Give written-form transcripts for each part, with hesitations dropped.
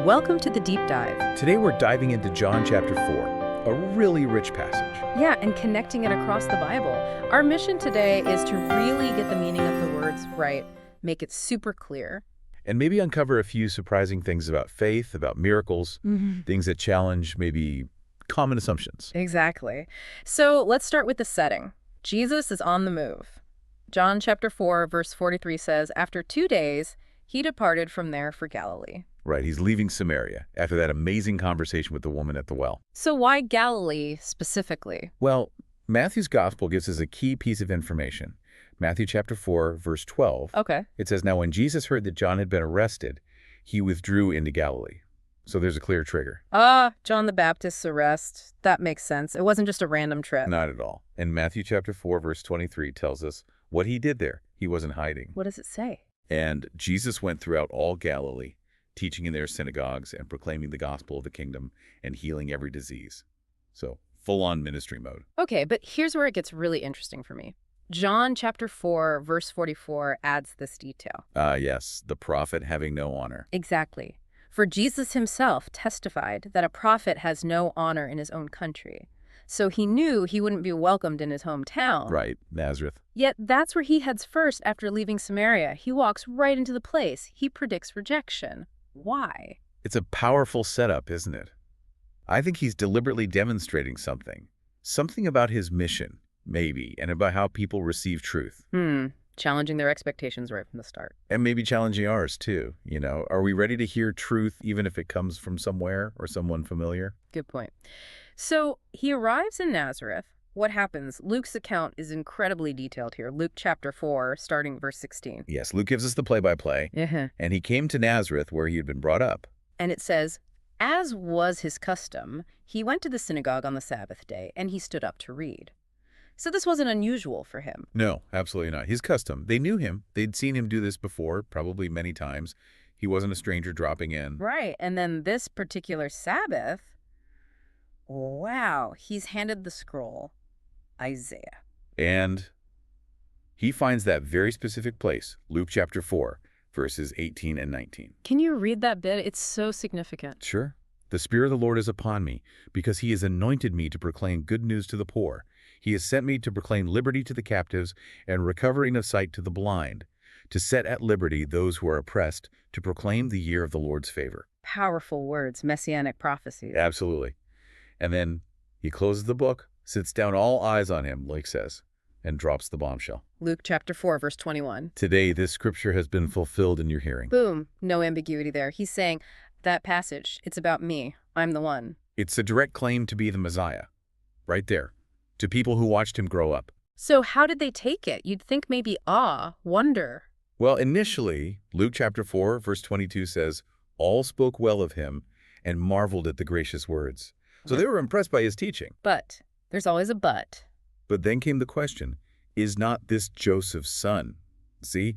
Welcome to the Deep Dive. Today we're diving into John chapter 4, a really rich passage. Yeah, and connecting it across the Bible. Our mission today is to really get the meaning of the words right, make it super clear. And maybe uncover a few surprising things about faith, about miracles, things that challenge maybe common assumptions. Exactly. So let's start with the setting. Jesus is on the move. John chapter 4, verse 43 says, "After 2 days, he departed from there for Galilee." Right, he's leaving Samaria after that amazing conversation with the woman at the well. So why Galilee specifically? Well, Matthew's gospel gives us a key piece of information. Matthew chapter 4, verse 12. Okay. It says, "Now when Jesus heard that John had been arrested, he withdrew into Galilee." So there's a clear trigger. John the Baptist's arrest. That makes sense. It wasn't just a random trip. Not at all. And Matthew chapter 4, verse 23 tells us what he did there. He wasn't hiding. What does it say? And Jesus went throughout all Galilee, teaching in their synagogues and proclaiming the gospel of the kingdom and healing every disease. So full-on ministry mode. Okay, but here's where it gets really interesting for me. John chapter 4, verse 44 adds this detail. Yes, the prophet having no honor. Exactly. For Jesus himself testified that a prophet has no honor in his own country. So he knew he wouldn't be welcomed in his hometown. Right, Nazareth. Yet that's where he heads first after leaving Samaria. He walks right into the place. He predicts rejection. Why? It's a powerful setup, isn't it? I think he's deliberately demonstrating something. Something about his mission, maybe, and about how people receive truth. Challenging their expectations right from the start. And maybe challenging ours, too. You know, are we ready to hear truth even if it comes from somewhere or someone familiar? Good point. So he arrives in Nazareth. What happens? Luke's account is incredibly detailed here. Luke chapter 4, starting verse 16. Yes, Luke gives us the play-by-play. And he came to Nazareth where he had been brought up. And it says, as was his custom, he went to the synagogue on the Sabbath day, and he stood up to read. So this wasn't unusual for him. No, absolutely not. His custom. They knew him. They'd seen him do this before, probably many times. He wasn't a stranger dropping in. Right. And then this particular Sabbath, wow, he's handed the scroll, Isaiah. And he finds that very specific place, Luke chapter 4, verses 18 and 19. Can you read that bit? It's so significant. Sure. "The Spirit of the Lord is upon me, because he has anointed me to proclaim good news to the poor. He has sent me to proclaim liberty to the captives and recovering of sight to the blind, to set at liberty those who are oppressed, to proclaim the year of the Lord's favor." Powerful words, messianic prophecies. Absolutely. And then he closes the book, sits down, all eyes on him, Luke says, and drops the bombshell. Luke chapter 4, verse 21. "Today this scripture has been fulfilled in your hearing." Boom. No ambiguity there. He's saying, that passage, it's about me. I'm the one. It's a direct claim to be the Messiah, right there, to people who watched him grow up. So how did they take it? You'd think maybe awe, wonder. Well, initially, Luke chapter 4, verse 22 says, "All spoke well of him and marveled at the gracious words." So they were impressed by his teaching. But there's always a but. But then came the question, is not this Joseph's son? See,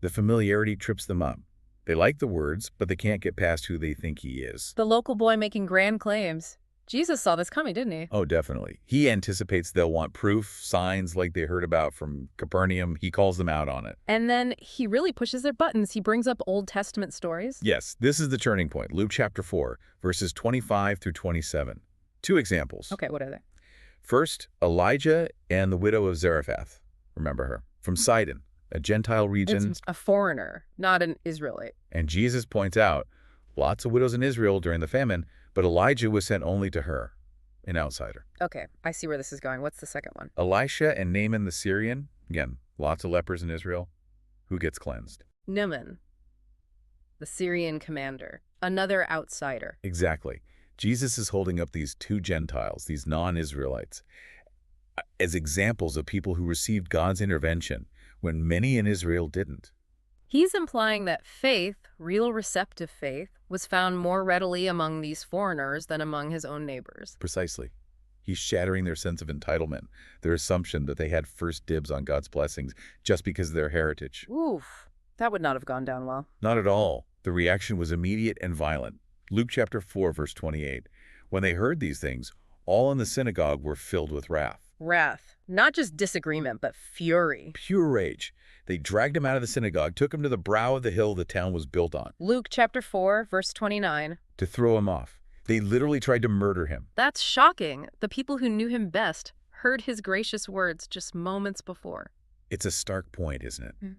the familiarity trips them up. They like the words, but they can't get past who they think he is. The local boy making grand claims. Jesus saw this coming, didn't he? Oh, definitely. He anticipates they'll want proof, signs like they heard about from Capernaum. He calls them out on it. And then he really pushes their buttons. He brings up Old Testament stories. Yes, this is the turning point. Luke chapter 4, verses 25 through 27. Two examples. Okay, what are they? First, Elijah and the widow of Zarephath. Remember her. From Sidon, a Gentile region. It's a foreigner, not an Israelite. And Jesus points out, lots of widows in Israel during the famine, but Elijah was sent only to her, an outsider. Okay, I see where this is going. What's the second one? Elisha and Naaman the Syrian. Again, lots of lepers in Israel. Who gets cleansed? Naaman, the Syrian commander, another outsider. Exactly. Jesus is holding up these two Gentiles, these non-Israelites, as examples of people who received God's intervention when many in Israel didn't. He's implying that faith, real receptive faith, was found more readily among these foreigners than among his own neighbors. Precisely. He's shattering their sense of entitlement, their assumption that they had first dibs on God's blessings just because of their heritage. Oof, that would not have gone down well. Not at all. The reaction was immediate and violent. Luke chapter 4, verse 28. When they heard these things, all in the synagogue were filled with wrath. Wrath. Not just disagreement, but fury. Pure rage. They dragged him out of the synagogue, took him to the brow of the hill the town was built on, Luke chapter 4, verse 29. to throw him off. They literally tried to murder him. That's shocking. The people who knew him best heard his gracious words just moments before. It's a stark point, isn't it? Mm.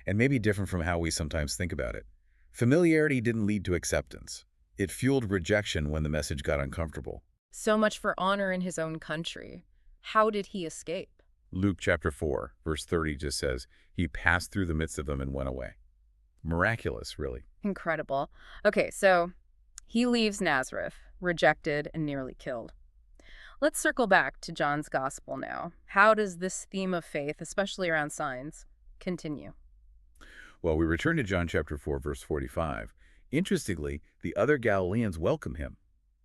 And maybe different from how we sometimes think about it. Familiarity didn't lead to acceptance. It fueled rejection when the message got uncomfortable. So much for honor in his own country. How did he escape? Luke chapter 4, verse 30 just says, he passed through the midst of them and went away. Miraculous, really. Incredible. Okay, so he leaves Nazareth, rejected and nearly killed. Let's circle back to John's gospel now. How does this theme of faith, especially around signs, continue? Well, we return to John chapter 4, verse 45. Interestingly, the other Galileans welcome him.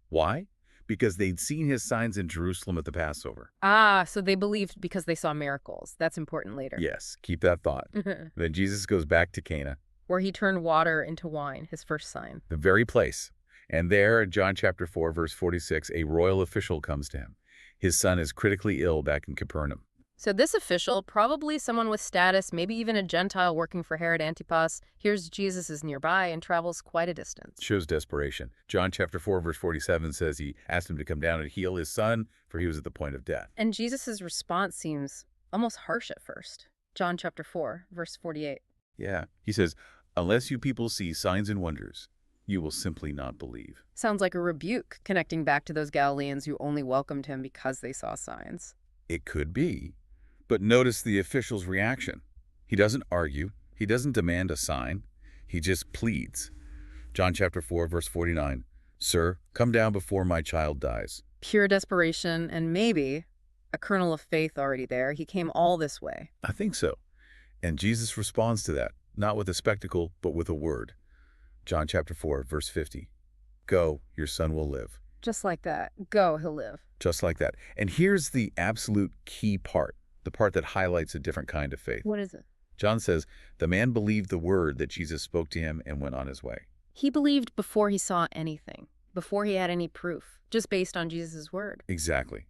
Why? Because they'd seen his signs in Jerusalem at the Passover. Ah, so they believed because they saw miracles. That's important later. Yes, keep that thought. Then Jesus goes back to Cana, Where he turned water into wine, his first sign. the very place. And there, in John chapter 4, verse 46, a royal official comes to him. His son is critically ill back in Capernaum. So this official, probably someone with status, maybe even a Gentile working for Herod Antipas, hears Jesus is nearby and travels quite a distance. Shows desperation. John chapter 4, verse 47 says he asked him to come down and heal his son, for he was at the point of death. And Jesus' response seems almost harsh at first. John chapter 4, verse 48. Yeah, he says, unless you people see signs and wonders, you will simply not believe. Sounds like a rebuke, connecting back to those Galileans who only welcomed him because they saw signs. It could be. But notice the official's reaction. He doesn't argue. He doesn't demand a sign. He just pleads. John chapter 4, verse 49. Sir, come down before my child dies. Pure desperation and maybe a kernel of faith already there. He came all this way. I think so. And Jesus responds to that, not with a spectacle, but with a word. John chapter 4, verse 50. Go, your son will live. Just like that. Go, he'll live. Just like that. And here's the absolute key part, the part that highlights a different kind of faith. What is it? John says, the man believed the word that Jesus spoke to him and went on his way. He believed before he saw anything, before he had any proof, just based on Jesus' word. Exactly.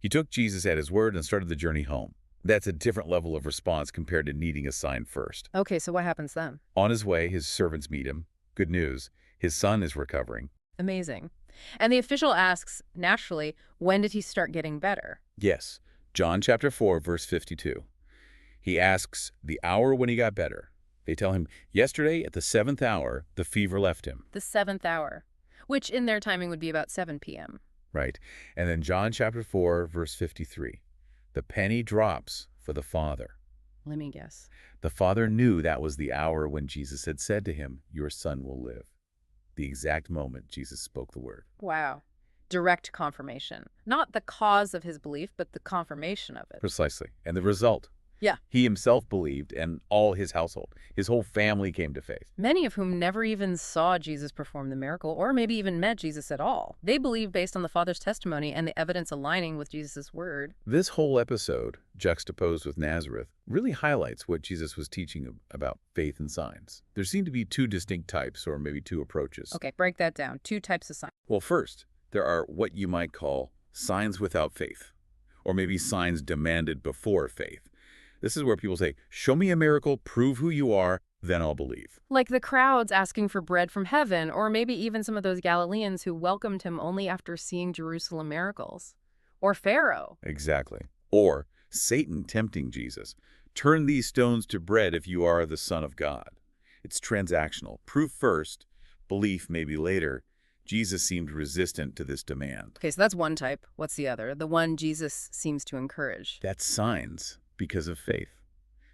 He took Jesus at his word and started the journey home. That's a different level of response compared to needing a sign first. Okay, so what happens then? On his way, his servants meet him. Good news, his son is recovering. Amazing. And the official asks, naturally, when did he start getting better? Yes, John chapter 4, verse 52. He asks the hour when he got better. They tell him, yesterday at the 7th hour, the fever left him. The 7th hour, which in their timing would be about 7 p.m. Right. And then John chapter 4, verse 53. The penny drops for the father. Let me guess. The father knew that was the hour when Jesus had said to him, your son will live. The exact moment Jesus spoke the word. Wow. Direct confirmation. Not the cause of his belief, but the confirmation of it. Precisely. And the result? Yeah. He himself believed, and all his household. His whole family came to faith. Many of whom never even saw Jesus perform the miracle, or maybe even met Jesus at all. They believed based on the Father's testimony and the evidence aligning with Jesus' word. This whole episode, juxtaposed with Nazareth, really highlights what Jesus was teaching about faith and signs. There seem to be two distinct types, or maybe two approaches. Okay, break that down. Two types of signs. Well, first, there are what you might call signs without faith, or maybe signs demanded before faith. This is where people say, show me a miracle, prove who you are, then I'll believe. Like the crowds asking for bread from heaven, or maybe even some of those Galileans who welcomed him only after seeing Jerusalem miracles. Or Pharaoh. Exactly. Or Satan tempting Jesus. Turn these stones to bread if you are the Son of God. It's transactional. Proof first, belief maybe later. Jesus seemed resistant to this demand. Okay, so that's one type. What's the other? The one Jesus seems to encourage. That's signs because of faith.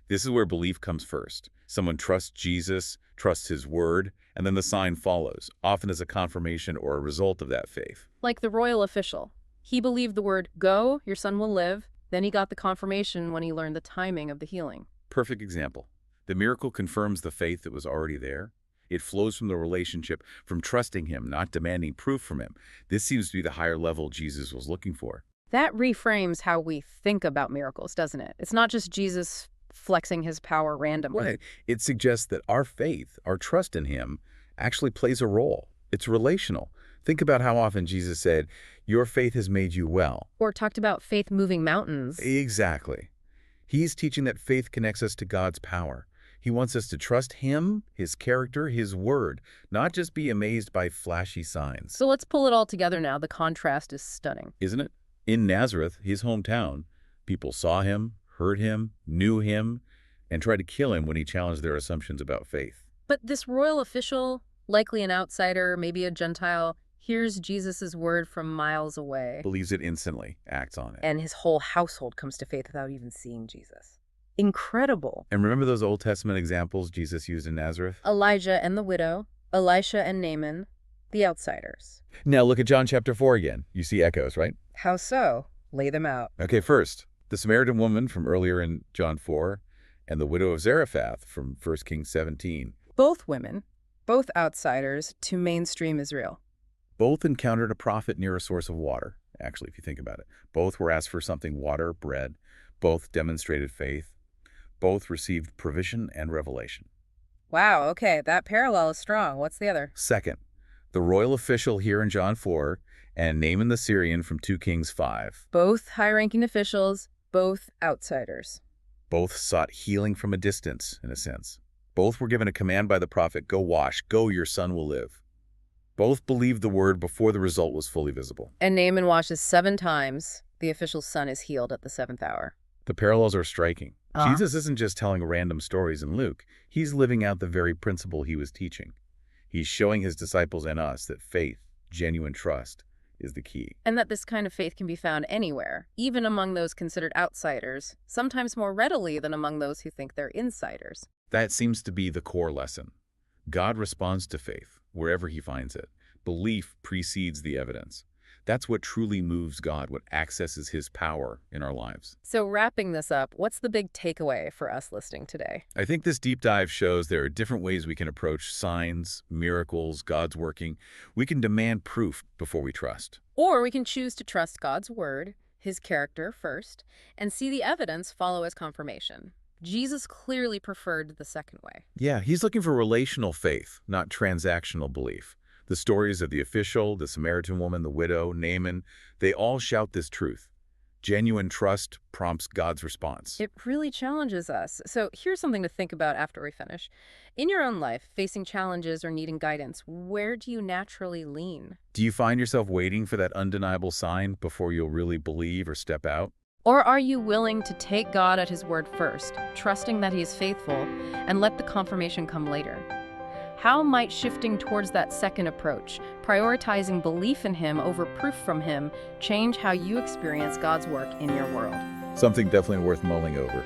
This is where belief comes first. Someone trusts Jesus, trusts his word, and then the sign follows, often as a confirmation or a result of that faith. Like the royal official. He believed the word, go, your son will live. Then he got the confirmation when he learned the timing of the healing. Perfect example. The miracle confirms the faith that was already there. It flows from the relationship, from trusting him, not demanding proof from him. This seems to be the higher level Jesus was looking for. That reframes how we think about miracles, doesn't it? It's not just Jesus flexing his power randomly. Right. It suggests that our faith, our trust in him, actually plays a role. It's relational. Think about how often Jesus said, "Your faith has made you well." Or talked about faith moving mountains. Exactly. He's teaching that faith connects us to God's power. He wants us to trust Him, His character, His word, not just be amazed by flashy signs. So let's pull it all together now. The contrast is stunning. Isn't it? In Nazareth, his hometown, people saw him, heard him, knew him, and tried to kill him when he challenged their assumptions about faith. But this royal official, likely an outsider, maybe a Gentile, hears Jesus' word from miles away. Believes it instantly, acts on it. And his whole household comes to faith without even seeing Jesus. Incredible. And remember those Old Testament examples Jesus used in Nazareth? Elijah and the widow, Elisha and Naaman, the outsiders. Now look at John chapter 4 again. You see echoes, right? How so? Lay them out. Okay, first, the Samaritan woman from earlier in John 4 and the widow of Zarephath from 1 Kings 17. Both women, both outsiders to mainstream Israel. Both encountered a prophet near a source of water, actually, if you think about it. Both were asked for something, water, bread. Both demonstrated faith. Both received provision and revelation. Wow, okay, that parallel is strong. What's the other? Second, the royal official here in John 4 and Naaman the Syrian from 2 Kings 5. Both high-ranking officials, both outsiders. Both sought healing from a distance, in a sense. Both were given a command by the prophet, "Go wash, go, your son will live." Both believed the word before the result was fully visible. And Naaman washes 7 times. The official's son is healed at the 7th hour. The parallels are striking. Jesus isn't just telling random stories in Luke. He's living out the very principle he was teaching. He's showing his disciples and us that faith, genuine trust, is the key. And that this kind of faith can be found anywhere, even among those considered outsiders, sometimes more readily than among those who think they're insiders. That seems to be the core lesson. God responds to faith, wherever he finds it. Belief precedes the evidence. That's what truly moves God, what accesses his power in our lives. So wrapping this up, what's the big takeaway for us listening today? I think this deep dive shows there are different ways we can approach signs, miracles, God's working. We can demand proof before we trust. Or we can choose to trust God's word, his character first, and see the evidence follow as confirmation. Jesus clearly preferred the second way. Yeah, he's looking for relational faith, not transactional belief. The stories of the official, the Samaritan woman, the widow, Naaman, they all shout this truth. Genuine trust prompts God's response. It really challenges us. So here's something to think about after we finish. In your own life, facing challenges or needing guidance, where do you naturally lean? Do you find yourself waiting for that undeniable sign before you'll really believe or step out? Or are you willing to take God at his word first, trusting that he is faithful, and let the confirmation come later? How might shifting towards that second approach, prioritizing belief in him over proof from him, change how you experience God's work in your world? Something definitely worth mulling over.